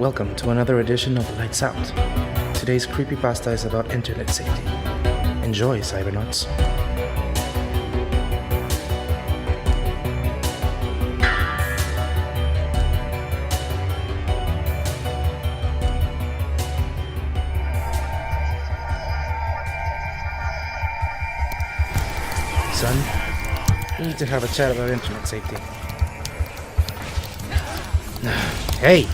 Welcome to another edition of Lights Out. Today's creepypasta is about internet safety. Enjoy, Cybernauts. Son, we need to have a chat about internet safety. Hey!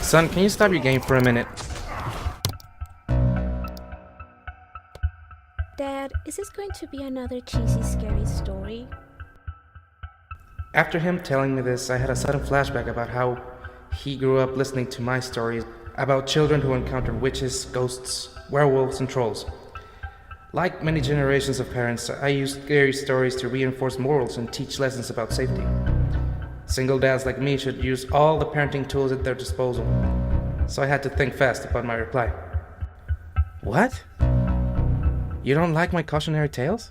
Son, can you stop your game for a minute? Dad, is this going to be another cheesy, scary story? After him telling me this, I had a sudden flashback about how he grew up listening to my stories about children who encountered witches, ghosts, werewolves, and trolls. Like many generations of parents, I used scary stories to reinforce morals and teach lessons about safety. Single dads like me should use all the parenting tools at their disposal. So I had to think fast about my reply. What? You don't like my cautionary tales?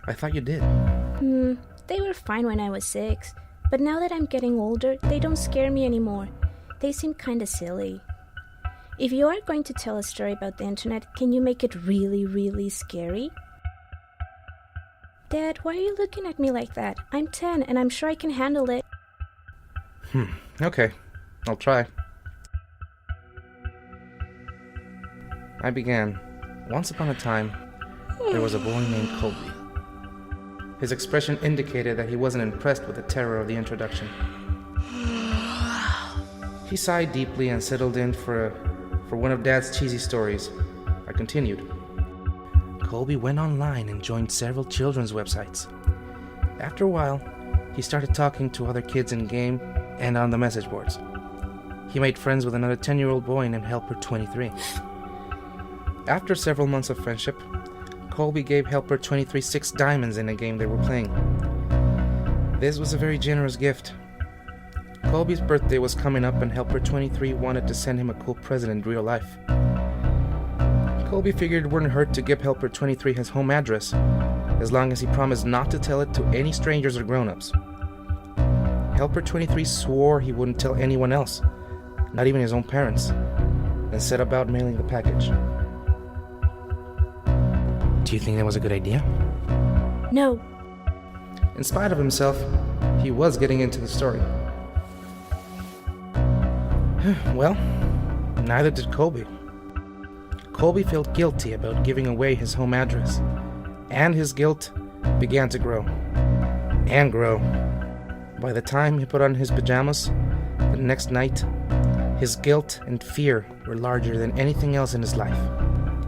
I thought you did. They were fine when I was 6, but now that I'm getting older, they don't scare me anymore. They seem kinda silly. If you are going to tell a story about the internet, can you make it really, really scary? Dad, why are you looking at me like that? I'm 10 and I'm sure I can handle it. Okay. I'll try. I began. Once upon a time, there was a boy named Colby. His expression indicated that he wasn't impressed with the terror of the introduction. He sighed deeply and settled in for one of Dad's cheesy stories. I continued. Colby went online and joined several children's websites. After a while, he started talking to other kids in-game and on the message boards. He made friends with another 10-year-old boy named Helper 23. After several months of friendship, Colby gave Helper 23 6 diamonds in a game they were playing. This was a very generous gift. Colby's birthday was coming up and Helper 23 wanted to send him a cool present in real life. Colby figured it wouldn't hurt to give Helper 23 his home address, as long as he promised not to tell it to any strangers or grown-ups. Helper 23 swore he wouldn't tell anyone else, not even his own parents, and set about mailing the package. Do you think that was a good idea? No. In spite of himself, he was getting into the story. Well, neither did Colby. Colby felt guilty about giving away his home address, and his guilt began to grow. And grow. By the time he put on his pajamas the next night, his guilt and fear were larger than anything else in his life.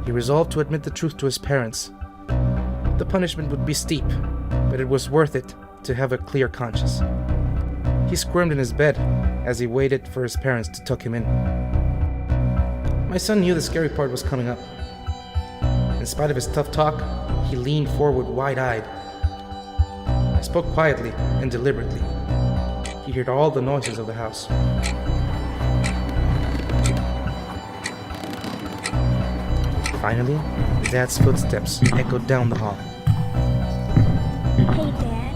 He resolved to admit the truth to his parents. The punishment would be steep, but it was worth it to have a clear conscience. He squirmed in his bed as he waited for his parents to tuck him in. My son knew the scary part was coming up. In spite of his tough talk, he leaned forward wide-eyed. I spoke quietly and deliberately. He heard all the noises of the house. Finally, his dad's footsteps echoed down the hall. Hey, Dad.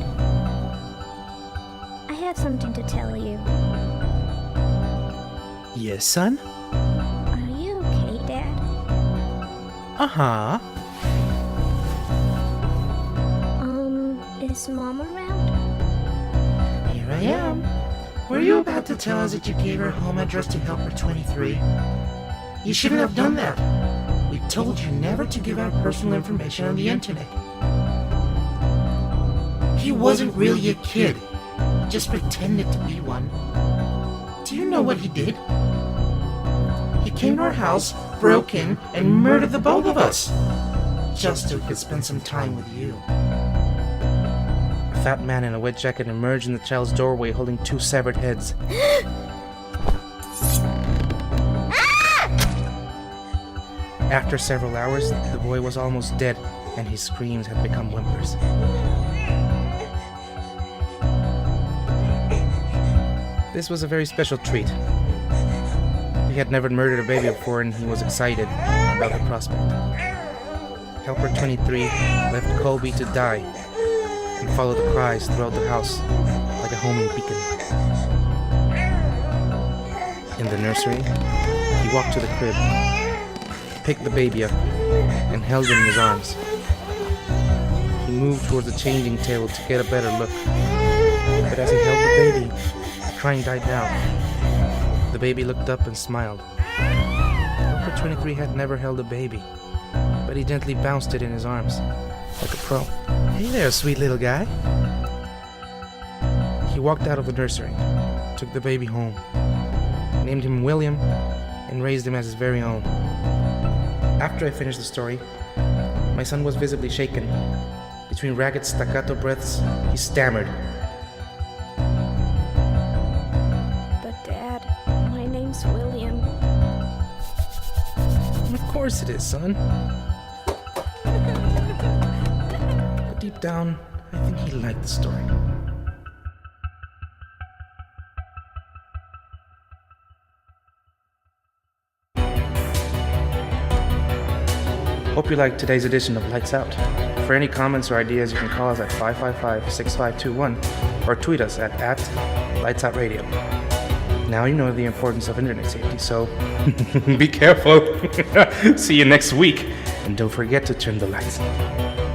I have something to tell you. Yes, son? Are you okay, Dad? Uh-huh. Is Mom around? Here I am. Were you about to tell us that you gave her home address to Helper 23? You shouldn't have done that. We told you never to give out personal information on the internet. He wasn't really a kid. He just pretended to be one. Do you know what he did? He came to our house, broke in, and murdered the both of us. Just so he could spend some time with you. A fat man in a wet jacket emerged in the child's doorway holding 2 severed heads. After several hours, the boy was almost dead, and his screams had become whimpers. This was a very special treat. He had never murdered a baby before, and he was excited about the prospect. Helper 23 left Colby to die and followed the cries throughout the house like a homing beacon. In the nursery, he walked to the crib, picked the baby up, and held it in his arms. He moved towards the changing table to get a better look. But as he held the baby, the crying died down. The baby looked up and smiled. Dr. 23 had never held a baby, but he gently bounced it in his arms, like a pro. "Hey there, sweet little guy." He walked out of the nursery, took the baby home, named him William, and raised him as his very own. After I finished the story, my son was visibly shaken. Between ragged staccato breaths, he stammered. But Dad, my name's William. Of course it is, son. But deep down, I think he liked the story. Hope you liked today's edition of Lights Out. For any comments or ideas, you can call us at 555-6521 or tweet us at @LightsOutRadio. Now you know the importance of internet safety, so be careful. See you next week, and don't forget to turn the lights on.